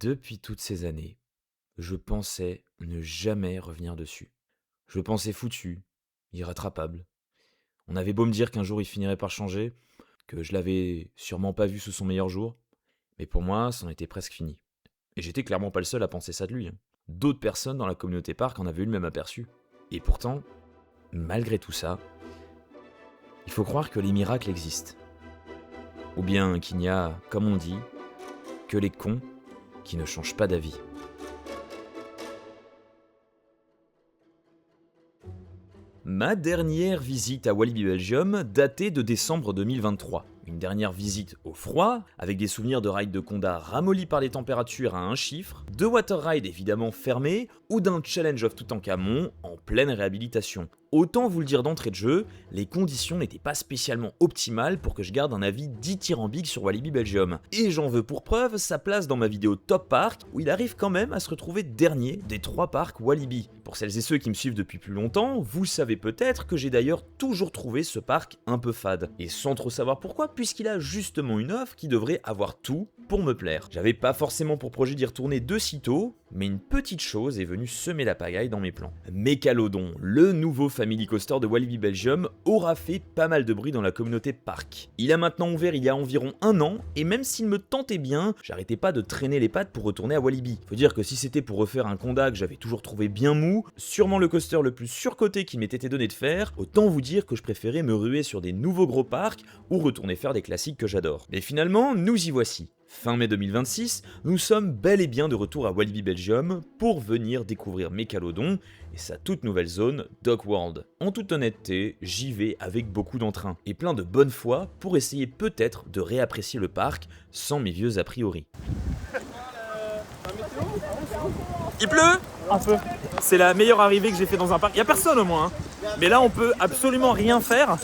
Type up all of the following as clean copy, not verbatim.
Depuis toutes ces années, je pensais ne jamais revenir dessus. Je le pensais foutu, irrattrapable. On avait beau me dire qu'un jour il finirait par changer, que je l'avais sûrement pas vu sous son meilleur jour, mais pour moi, c'en était presque fini. Et j'étais clairement pas le seul à penser ça de lui, hein. D'autres personnes dans la communauté parc en avaient eu le même aperçu. Et pourtant, malgré tout ça, il faut croire que les miracles existent. Ou bien qu'il n'y a, comme on dit, que les cons qui ne changent pas d'avis. Ma dernière visite à Walibi Belgium datait de décembre 2023. Une dernière visite au froid, avec des souvenirs de rides de Conda ramollis par les températures à un chiffre, de water ride évidemment fermés, ou d'un challenge of Toutankhamon en pleine réhabilitation. Autant vous le dire d'entrée de jeu, les conditions n'étaient pas spécialement optimales pour que je garde un avis dithyrambique sur Walibi Belgium. Et j'en veux pour preuve sa place dans ma vidéo Top Park, où il arrive quand même à se retrouver dernier des 3 parcs Walibi. Pour celles et ceux qui me suivent depuis plus longtemps, vous savez peut-être que j'ai d'ailleurs toujours trouvé ce parc un peu fade. Et sans trop savoir pourquoi, puisqu'il a justement une offre qui devrait avoir tout pour me plaire. J'avais pas forcément pour projet d'y retourner de sitôt, mais une petite chose est venue semer la pagaille dans mes plans. Mécalodon, le nouveau Family Coaster de Walibi Belgium, aura fait pas mal de bruit dans la communauté parc. Il a maintenant ouvert il y a environ un an, et même s'il me tentait bien, j'arrêtais pas de traîner les pattes pour retourner à Walibi. Faut dire que si c'était pour refaire un Conda que j'avais toujours trouvé bien mou, sûrement le coaster le plus surcoté qui m'était été donné de faire, autant vous dire que je préférais me ruer sur des nouveaux gros parcs ou retourner faire des classiques que j'adore. Mais finalement, nous y voici. Fin mai 2026, nous sommes bel et bien de retour à Walibi Belgium pour venir découvrir Mécalodon et sa toute nouvelle zone, Dog World. En toute honnêteté, j'y vais avec beaucoup d'entrain et plein de bonne foi pour essayer peut-être de réapprécier le parc sans mes vieux a priori. Il pleut. Un peu. C'est la meilleure arrivée que j'ai fait dans un parc. Il y a personne au moins, hein. Mais là, on peut absolument rien faire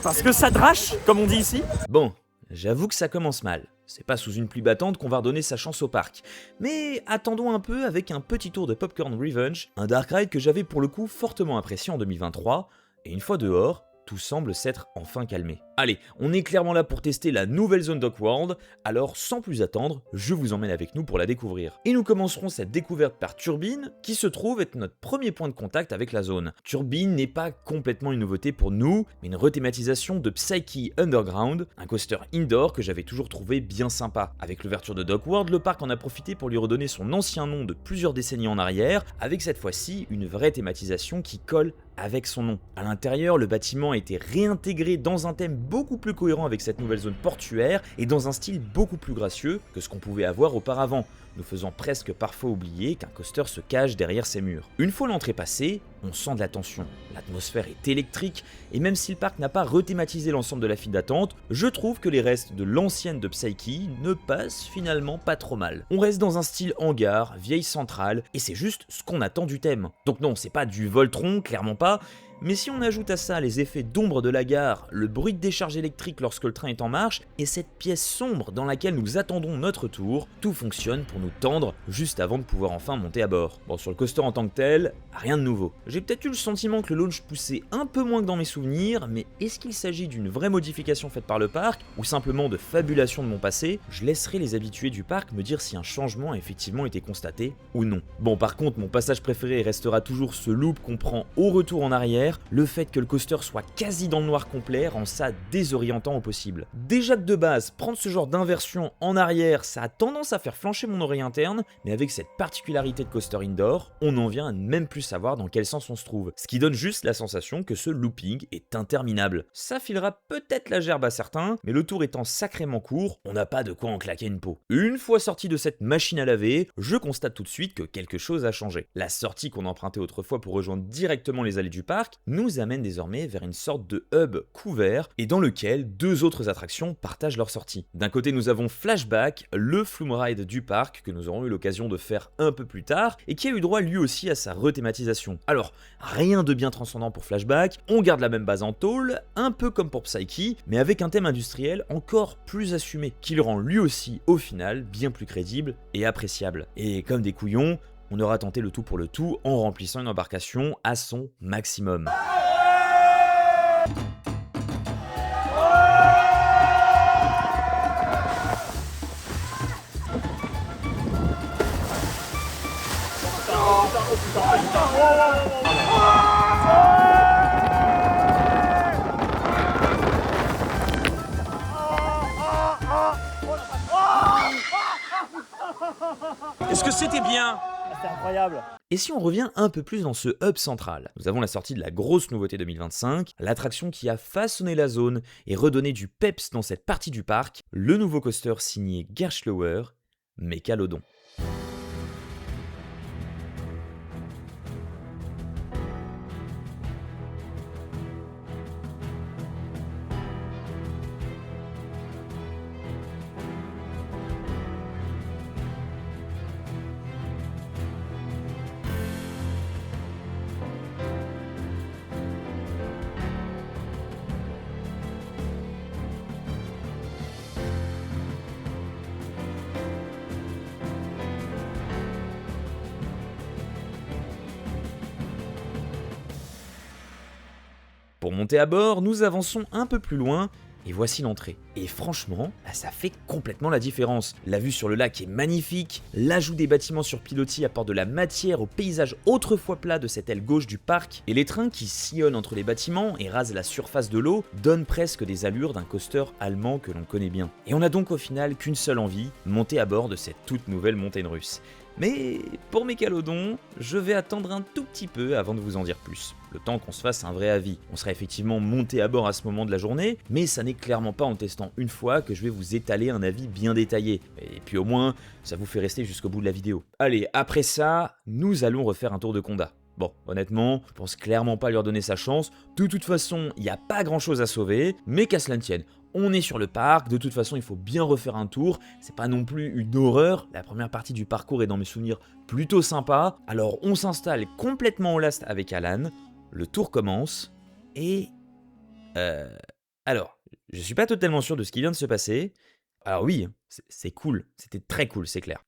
parce que ça drache, comme on dit ici. Bon, j'avoue que ça commence mal. C'est pas sous une pluie battante qu'on va redonner sa chance au parc. Mais attendons un peu avec un petit tour de Popcorn Revenge, un dark ride que j'avais pour le coup fortement apprécié en 2023, et une fois dehors, tout semble s'être enfin calmé. Allez, on est clairement là pour tester la nouvelle zone Dog World, alors sans plus attendre, je vous emmène avec nous pour la découvrir. Et nous commencerons cette découverte par Turbine, qui se trouve être notre premier point de contact avec la zone. Turbine n'est pas complètement une nouveauté pour nous, mais une rethématisation de Psyche Underground, un coaster indoor que j'avais toujours trouvé bien sympa. Avec l'ouverture de Dog World, le parc en a profité pour lui redonner son ancien nom de plusieurs décennies en arrière, avec cette fois-ci une vraie thématisation qui colle avec son nom. À l'intérieur, le bâtiment a été réintégré dans un thème beaucoup plus cohérent avec cette nouvelle zone portuaire et dans un style beaucoup plus gracieux que ce qu'on pouvait avoir auparavant, nous faisant presque parfois oublier qu'un coaster se cache derrière ses murs. Une fois l'entrée passée, on sent de la tension. L'atmosphère est électrique, et même si le parc n'a pas rethématisé l'ensemble de la file d'attente, je trouve que les restes de l'ancienne de Psyche ne passent finalement pas trop mal. On reste dans un style hangar, vieille centrale, et c'est juste ce qu'on attend du thème. Donc non, c'est pas du Voltron, clairement pas, mais si on ajoute à ça les effets d'ombre de la gare, le bruit de décharge électrique lorsque le train est en marche, et cette pièce sombre dans laquelle nous attendons notre tour, tout fonctionne pour nous tendre juste avant de pouvoir enfin monter à bord. Bon, sur le coaster en tant que tel, rien de nouveau. J'ai peut-être eu le sentiment que le launch poussait un peu moins que dans mes souvenirs, mais est-ce qu'il s'agit d'une vraie modification faite par le parc, ou simplement de fabulation de mon passé? Je laisserai les habitués du parc me dire si un changement a effectivement été constaté ou non. Bon, par contre, mon passage préféré restera toujours ce loop qu'on prend au retour en arrière. Le fait que le coaster soit quasi dans le noir complet rend ça désorientant au possible. Déjà que de base, prendre ce genre d'inversion en arrière, ça a tendance à faire flancher mon oreille interne, mais avec cette particularité de coaster indoor, on en vient à ne même plus savoir dans quel sens on se trouve, ce qui donne juste la sensation que ce looping est interminable. Ça filera peut-être la gerbe à certains, mais le tour étant sacrément court, on n'a pas de quoi en claquer une peau. Une fois sorti de cette machine à laver, je constate tout de suite que quelque chose a changé. La sortie qu'on empruntait autrefois pour rejoindre directement les allées du parc nous amène désormais vers une sorte de hub couvert et dans lequel 2 autres attractions partagent leur sortie. D'un côté, nous avons Flashback, le flume ride du parc que nous aurons eu l'occasion de faire un peu plus tard et qui a eu droit lui aussi à sa rethématisation. Alors, rien de bien transcendant pour Flashback, on garde la même base en tôle, un peu comme pour Psyche, mais avec un thème industriel encore plus assumé, qui le rend lui aussi, au final, bien plus crédible et appréciable. Et comme des couillons, on aura tenté le tout pour le tout en remplissant une embarcation à son maximum. Est-ce que c'était bien? C'est incroyable. Et si on revient un peu plus dans ce hub central, nous avons la sortie de la grosse nouveauté 2025, l'attraction qui a façonné la zone et redonné du peps dans cette partie du parc, le nouveau coaster signé Gerstlauer, Mécalodon. Pour monter à bord, nous avançons un peu plus loin et voici l'entrée. Et franchement, là, ça fait complètement la différence. La vue sur le lac est magnifique, l'ajout des bâtiments sur pilotis apporte de la matière au paysage autrefois plat de cette aile gauche du parc, et les trains qui sillonnent entre les bâtiments et rasent la surface de l'eau donnent presque des allures d'un coaster allemand que l'on connaît bien. Et on n'a donc au final qu'une seule envie, monter à bord de cette toute nouvelle montagne russe. Mais pour Mécalodon, je vais attendre un tout petit peu avant de vous en dire plus. Le temps qu'on se fasse un vrai avis. On sera effectivement monté à bord à ce moment de la journée, mais ça n'est clairement pas en le testant une fois que je vais vous étaler un avis bien détaillé. Et puis au moins, ça vous fait rester jusqu'au bout de la vidéo. Allez, après ça, nous allons refaire un tour de Condat. Bon, honnêtement, je pense clairement pas lui redonner sa chance. De toute façon, il n'y a pas grand chose à sauver, mais qu'à cela ne tienne. On est sur le parc, de toute façon il faut bien refaire un tour, c'est pas non plus une horreur, la première partie du parcours est dans mes souvenirs plutôt sympa, alors on s'installe complètement au last avec Alan, le tour commence, et... Alors, je suis pas totalement sûr de ce qui vient de se passer, alors oui, c'est cool, c'était très cool, c'est clair.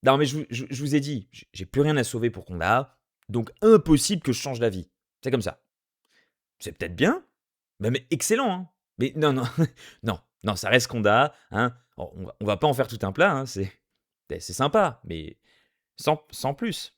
Non mais je vous ai dit, j'ai plus rien à sauver pour Condat, donc impossible que je change d'avis, c'est comme ça. C'est peut-être bien, mais excellent, hein. Mais non, non, ça reste Condat, hein. On va pas en faire tout un plat, hein. C'est sympa, mais sans plus.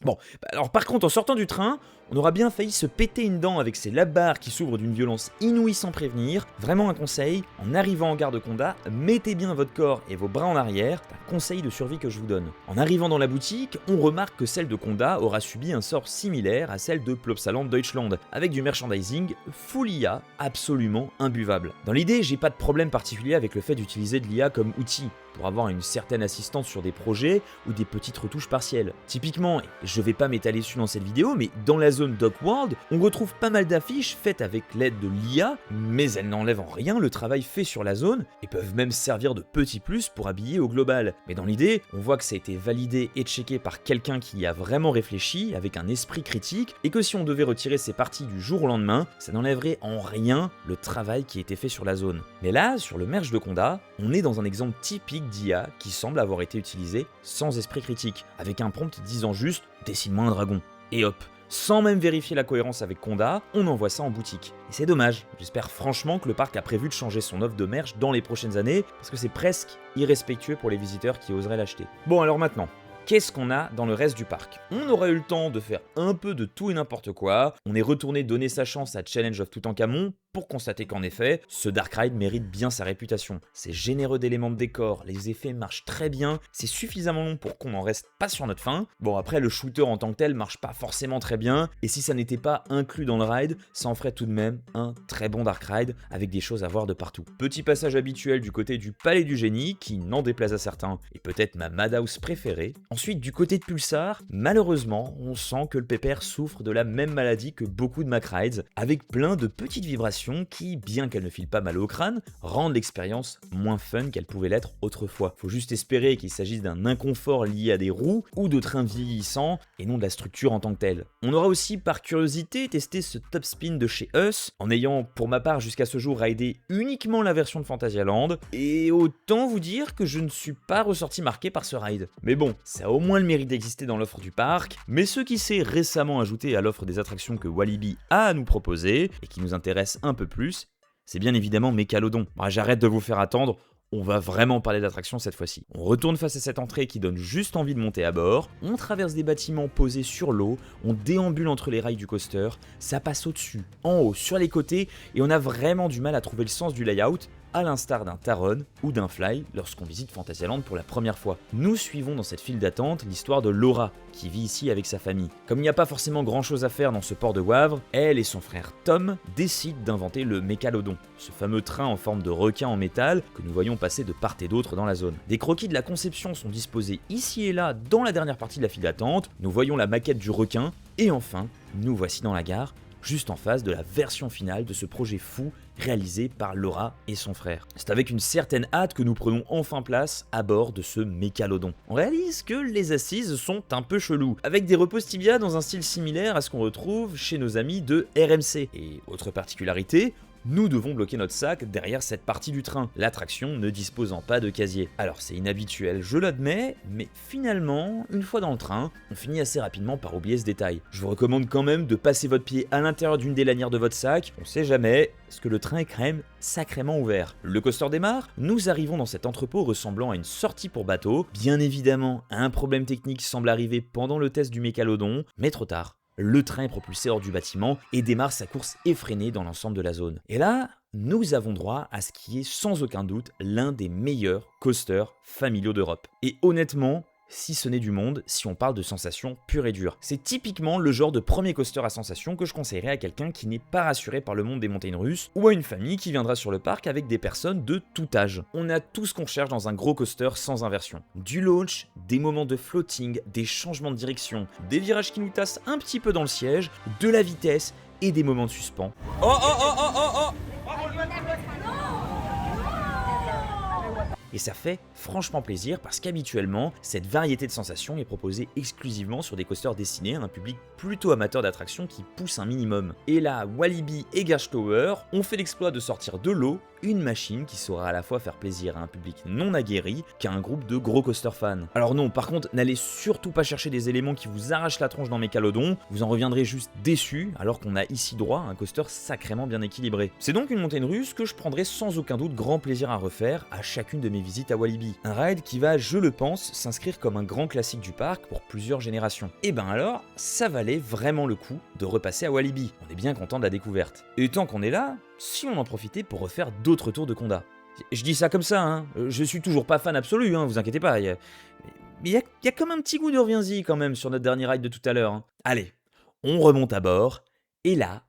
Bon, alors par contre, en sortant du train, on aura bien failli se péter une dent avec ces lap-bars qui s'ouvrent d'une violence inouïe sans prévenir. Vraiment un conseil, en arrivant en gare de Condat, mettez bien votre corps et vos bras en arrière, c'est un conseil de survie que je vous donne. En arrivant dans la boutique, on remarque que celle de Condat aura subi un sort similaire à celle de Plopsaland Deutschland, avec du merchandising full IA, absolument imbuvable. Dans l'idée, j'ai pas de problème particulier avec le fait d'utiliser de l'IA comme outil, pour avoir une certaine assistance sur des projets ou des petites retouches partielles. Typiquement, je vais pas m'étaler dessus dans cette vidéo, mais dans la zone Dock World, on retrouve pas mal d'affiches faites avec l'aide de l'IA, mais elles n'enlèvent en rien le travail fait sur la zone et peuvent même servir de petits plus pour habiller au global. Mais dans l'idée, on voit que ça a été validé et checké par quelqu'un qui y a vraiment réfléchi avec un esprit critique et que si on devait retirer ces parties du jour au lendemain, ça n'enlèverait en rien le travail qui a été fait sur la zone. Mais là, sur le merge de Condat, on est dans un exemple typique d'IA qui semble avoir été utilisé sans esprit critique, avec un prompt disant juste « dessine-moi un dragon ». Et hop, sans même vérifier la cohérence avec Condat, on envoie ça en boutique. Et c'est dommage, j'espère franchement que le parc a prévu de changer son offre de merch dans les prochaines années, parce que c'est presque irrespectueux pour les visiteurs qui oseraient l'acheter. Bon alors maintenant, qu'est-ce qu'on a dans le reste du parc? On aura eu le temps de faire un peu de tout et n'importe quoi, on est retourné donner sa chance à Challenge of Toutankhamon pour constater qu'en effet, ce Dark Ride mérite bien sa réputation. C'est généreux d'éléments de décor, les effets marchent très bien, c'est suffisamment long pour qu'on n'en reste pas sur notre faim. Bon après le shooter en tant que tel marche pas forcément très bien, et si ça n'était pas inclus dans le ride, ça en ferait tout de même un très bon Dark Ride avec des choses à voir de partout. Petit passage habituel du côté du Palais du Génie, qui n'en déplaise à certains, est peut-être ma Madhouse préférée. Ensuite du côté de Pulsar, malheureusement, on sent que le pépère souffre de la même maladie que beaucoup de MacRides, avec plein de petites vibrations qui, bien qu'elles ne filent pas mal au crâne, rendent l'expérience moins fun qu'elle pouvait l'être autrefois. Faut juste espérer qu'il s'agisse d'un inconfort lié à des roues ou de trains vieillissants et non de la structure en tant que telle. On aura aussi par curiosité testé ce top spin de chez Us, en ayant pour ma part jusqu'à ce jour raidé uniquement la version de Phantasialand, et autant vous dire que je ne suis pas ressorti marqué par ce ride. Mais bon, ça a au moins le mérite d'exister dans l'offre du parc, mais ce qui s'est récemment ajouté à l'offre des attractions que Walibi a à nous proposer, et qui nous intéresse un peu plus, c'est bien évidemment Mécalodon. J'arrête de vous faire attendre, On va vraiment parler d'attraction cette fois-ci. On retourne face à cette entrée qui donne juste envie de monter à bord, on traverse des bâtiments posés sur l'eau, on déambule entre les rails du coaster, ça passe au-dessus, en haut, sur les côtés, et on a vraiment du mal à trouver le sens du layout, à l'instar d'un Taron ou d'un Fly lorsqu'on visite Fantasyland pour la première fois. Nous suivons dans cette file d'attente l'histoire de Laura, qui vit ici avec sa famille. Comme il n'y a pas forcément grand chose à faire dans ce port de Wavre, elle et son frère Tom décident d'inventer le Mécalodon, ce fameux train en forme de requin en métal que nous voyons passer de part et d'autre dans la zone. Des croquis de la conception sont disposés ici et là dans la dernière partie de la file d'attente, nous voyons la maquette du requin, et enfin, nous voici dans la gare, juste en face de la version finale de ce projet fou réalisé par Laura et son frère. C'est avec une certaine hâte que nous prenons enfin place à bord de ce Mécalodon. On réalise que les assises sont un peu cheloues, avec des repose tibia dans un style similaire à ce qu'on retrouve chez nos amis de RMC. Et autre particularité, nous devons bloquer notre sac derrière cette partie du train, l'attraction ne disposant pas de casier. Alors c'est inhabituel, je l'admets, mais finalement, une fois dans le train, on finit assez rapidement par oublier ce détail. Je vous recommande quand même de passer votre pied à l'intérieur d'une des lanières de votre sac, on sait jamais, parce que le train est quand même sacrément ouvert. Le coaster démarre, nous arrivons dans cet entrepôt ressemblant à une sortie pour bateau. Bien évidemment, un problème technique semble arriver pendant le test du Mécalodon, mais trop tard. Le train est propulsé hors du bâtiment et démarre sa course effrénée dans l'ensemble de la zone. Et là, nous avons droit à ce qui est sans aucun doute l'un des meilleurs coasters familiaux d'Europe. Et honnêtement, si ce n'est du monde, si on parle de sensations pures et dures. C'est typiquement le genre de premier coaster à sensations que je conseillerais à quelqu'un qui n'est pas rassuré par le monde des montagnes russes, ou à une famille qui viendra sur le parc avec des personnes de tout âge. On a tout ce qu'on cherche dans un gros coaster sans inversion. Du launch, des moments de floating, des changements de direction, des virages qui nous tassent un petit peu dans le siège, de la vitesse et des moments de suspens. Et ça fait franchement plaisir parce qu'habituellement, cette variété de sensations est proposée exclusivement sur des coasters destinés à un public plutôt amateur d'attractions qui pousse un minimum. Et là, Walibi et Gage Tower ont fait l'exploit de sortir de l'eau une machine qui saura à la fois faire plaisir à un public non aguerri qu'à un groupe de gros coaster fans. Alors non, par contre, n'allez surtout pas chercher des éléments qui vous arrachent la tronche dans Mécalodon, vous en reviendrez juste déçus alors qu'on a ici droit à un coaster sacrément bien équilibré. C'est donc une montagne russe que je prendrai sans aucun doute grand plaisir à refaire à chacune de mes visites à Walibi. Un ride qui va, je le pense, s'inscrire comme un grand classique du parc pour plusieurs générations. Et ben alors, ça valait vraiment le coup de repasser à Walibi. On est bien content de la découverte. Et tant qu'on est là, si on en profitait pour refaire d'autres tours de Conda. Je dis ça comme ça, hein. Je suis toujours pas fan absolu, hein, vous inquiétez pas. Mais il y a comme un petit goût de reviens-y quand même sur notre dernier ride de tout à l'heure. Hein. Allez, on remonte à bord, et là...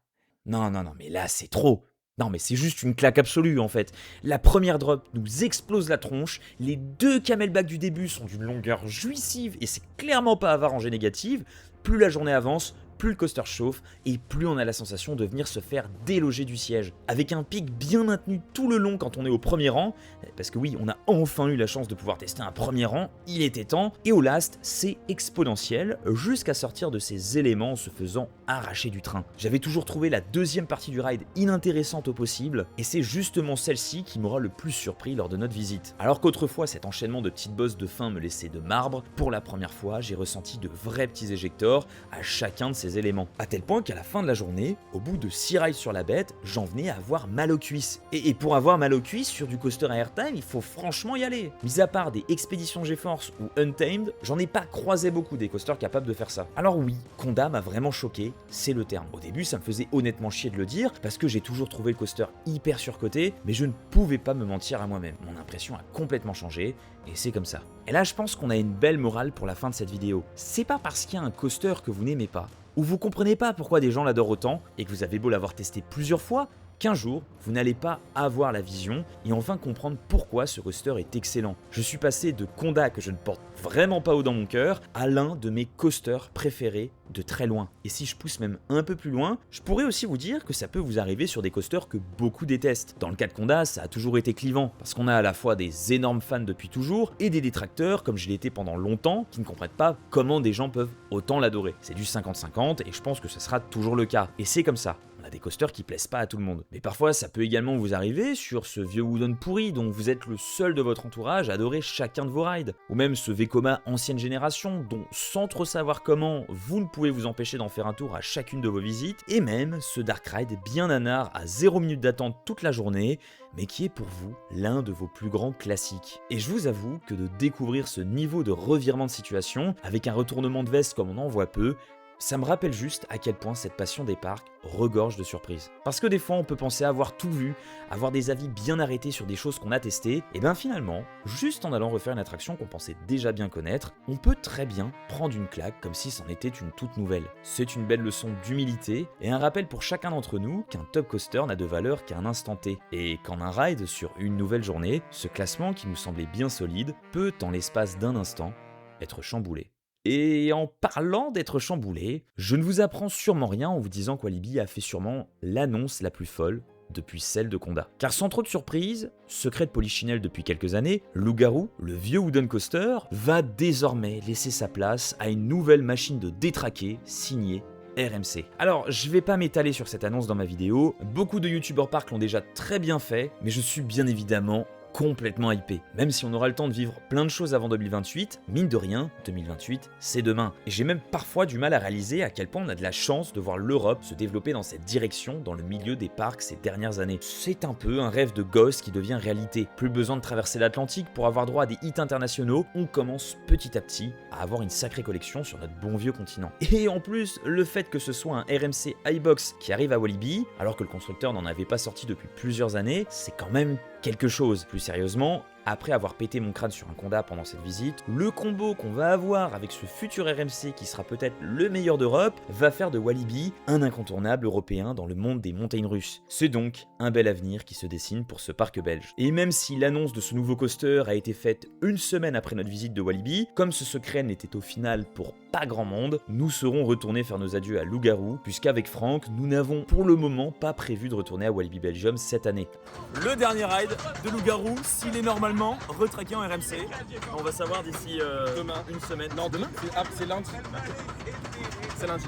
Non, mais là c'est trop. Non mais c'est juste une claque absolue en fait. La première drop nous explose la tronche, les deux camelbacks du début sont d'une longueur jouissive et c'est clairement pas à rangée négative. Plus la journée avance, plus le coaster chauffe et plus on a la sensation de venir se faire déloger du siège. Avec un pic bien maintenu tout le long quand on est au premier rang, parce que oui, on a enfin eu la chance de pouvoir tester un premier rang, il était temps, et au last, c'est exponentiel jusqu'à sortir de ces éléments en se faisant arracher du train. J'avais toujours trouvé la deuxième partie du ride inintéressante au possible, et c'est justement celle-ci qui m'aura le plus surpris lors de notre visite. Alors qu'autrefois, cet enchaînement de petites bosses de fin me laissait de marbre, pour la première fois, j'ai ressenti de vrais petits éjecteurs à chacun de ces éléments. À tel point qu'à la fin de la journée, au bout de 6 rides sur la bête, j'en venais à avoir mal aux cuisses. Et pour avoir mal aux cuisses sur du coaster à airtime, il faut franchement y aller. Mis à part des Expéditions GeForce ou Untamed, j'en ai pas croisé beaucoup des coasters capables de faire ça. Alors oui, Conda m'a vraiment choqué, c'est le terme. Au début, ça me faisait honnêtement chier de le dire, parce que j'ai toujours trouvé le coaster hyper surcoté, mais je ne pouvais pas me mentir à moi-même. Mon impression a complètement changé, et c'est comme ça. Et là, je pense qu'on a une belle morale pour la fin de cette vidéo. C'est pas parce qu'il y a un coaster que vous n'aimez pas, ou vous comprenez pas pourquoi des gens l'adorent autant, et que vous avez beau l'avoir testé plusieurs fois, qu'un jour, vous n'allez pas avoir la vision et enfin comprendre pourquoi ce coaster est excellent. Je suis passé de Conda que je ne porte vraiment pas haut dans mon cœur à l'un de mes coasters préférés de très loin. Et si je pousse même un peu plus loin, je pourrais aussi vous dire que ça peut vous arriver sur des coasters que beaucoup détestent. Dans le cas de Conda, ça a toujours été clivant, parce qu'on a à la fois des énormes fans depuis toujours et des détracteurs, comme je l'ai été pendant longtemps, qui ne comprennent pas comment des gens peuvent autant l'adorer. C'est du 50-50 et je pense que ce sera toujours le cas. Et c'est comme ça. On des coasters qui plaisent pas à tout le monde. Mais parfois ça peut également vous arriver sur ce vieux Wooden pourri dont vous êtes le seul de votre entourage à adorer chacun de vos rides, ou même ce Vekoma ancienne génération dont sans trop savoir comment vous ne pouvez vous empêcher d'en faire un tour à chacune de vos visites, et même ce Dark Ride bien nanar à 0 minute d'attente toute la journée, mais qui est pour vous l'un de vos plus grands classiques. Et je vous avoue que de découvrir ce niveau de revirement de situation, avec un retournement de veste comme on en voit peu, ça me rappelle juste à quel point cette passion des parcs regorge de surprises. Parce que des fois on peut penser avoir tout vu, avoir des avis bien arrêtés sur des choses qu'on a testées, et bien finalement, juste en allant refaire une attraction qu'on pensait déjà bien connaître, on peut très bien prendre une claque comme si c'en était une toute nouvelle. C'est une belle leçon d'humilité et un rappel pour chacun d'entre nous qu'un top coaster n'a de valeur qu'à un instant T, et qu'en un ride sur une nouvelle journée, ce classement qui nous semblait bien solide peut, en l'espace d'un instant, être chamboulé. Et en parlant d'être chamboulé, je ne vous apprends sûrement rien en vous disant qu'Walibi a fait sûrement l'annonce la plus folle depuis celle de Conda. Car sans trop de surprise, secret de Polichinelle depuis quelques années, Loup-Garou, le vieux wooden coaster, va désormais laisser sa place à une nouvelle machine de détraqué signée RMC. Alors, je vais pas m'étaler sur cette annonce dans ma vidéo, beaucoup de youtubeurs parcs l'ont déjà très bien fait, mais je suis bien évidemment complètement hypé. Même si on aura le temps de vivre plein de choses avant 2028, mine de rien, 2028, c'est demain. Et j'ai même parfois du mal à réaliser à quel point on a de la chance de voir l'Europe se développer dans cette direction dans le milieu des parcs ces dernières années. C'est un peu un rêve de gosse qui devient réalité. Plus besoin de traverser l'Atlantique pour avoir droit à des hits internationaux, on commence petit à petit à avoir une sacrée collection sur notre bon vieux continent. Et en plus, le fait que ce soit un RMC iBox qui arrive à Walibi, alors que le constructeur n'en avait pas sorti depuis plusieurs années, c'est quand même quelque chose. Plus sérieusement, après avoir pété mon crâne sur un Conda pendant cette visite, le combo qu'on va avoir avec ce futur RMC qui sera peut-être le meilleur d'Europe va faire de Walibi un incontournable européen dans le monde des montagnes russes. C'est donc un bel avenir qui se dessine pour ce parc belge. Et même si l'annonce de ce nouveau coaster a été faite une semaine après notre visite de Walibi, comme ce secret n'était au final pour pas grand monde, nous serons retournés faire nos adieux à Loup-Garou, puisqu'avec Franck, nous n'avons pour le moment pas prévu de retourner à Walibi Belgium cette année. Le dernier ride de Loup-Garou, s'il est normalement retraqué en RMC, on va savoir d'ici demain, une semaine. Non, demain, c'est lundi. C'est lundi.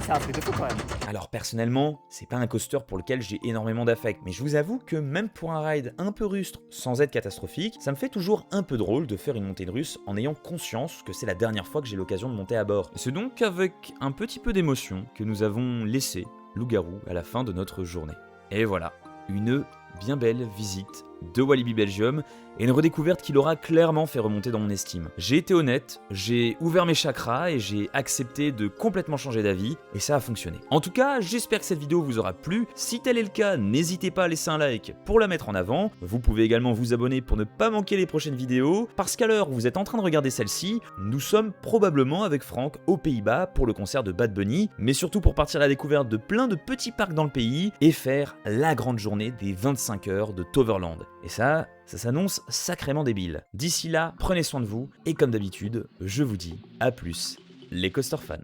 C'est un truc de fou quand même. Alors personnellement, c'est pas un coaster pour lequel j'ai énormément d'affect, mais je vous avoue que même pour un ride un peu rustre, sans être catastrophique, ça me fait toujours un peu drôle de faire une montée de russe en ayant conscience que c'est la dernière fois que j'ai l'occasion de monter à bord. Et c'est donc avec un petit peu d'émotion que nous avons laissé Loup-Garou à la fin de notre journée. Et voilà, une bien belle visite de Walibi Belgium et une redécouverte qui l'aura clairement fait remonter dans mon estime. J'ai été honnête, j'ai ouvert mes chakras et j'ai accepté de complètement changer d'avis et ça a fonctionné. En tout cas, j'espère que cette vidéo vous aura plu. Si tel est le cas, n'hésitez pas à laisser un like pour la mettre en avant. Vous pouvez également vous abonner pour ne pas manquer les prochaines vidéos parce qu'à l'heure où vous êtes en train de regarder celle-ci, nous sommes probablement avec Franck aux Pays-Bas pour le concert de Bad Bunny, mais surtout pour partir à la découverte de plein de petits parcs dans le pays et faire la grande journée des 25 heures de Toverland. Et ça s'annonce sacrément débile. D'ici là, prenez soin de vous, et comme d'habitude, je vous dis à plus, les coaster fans.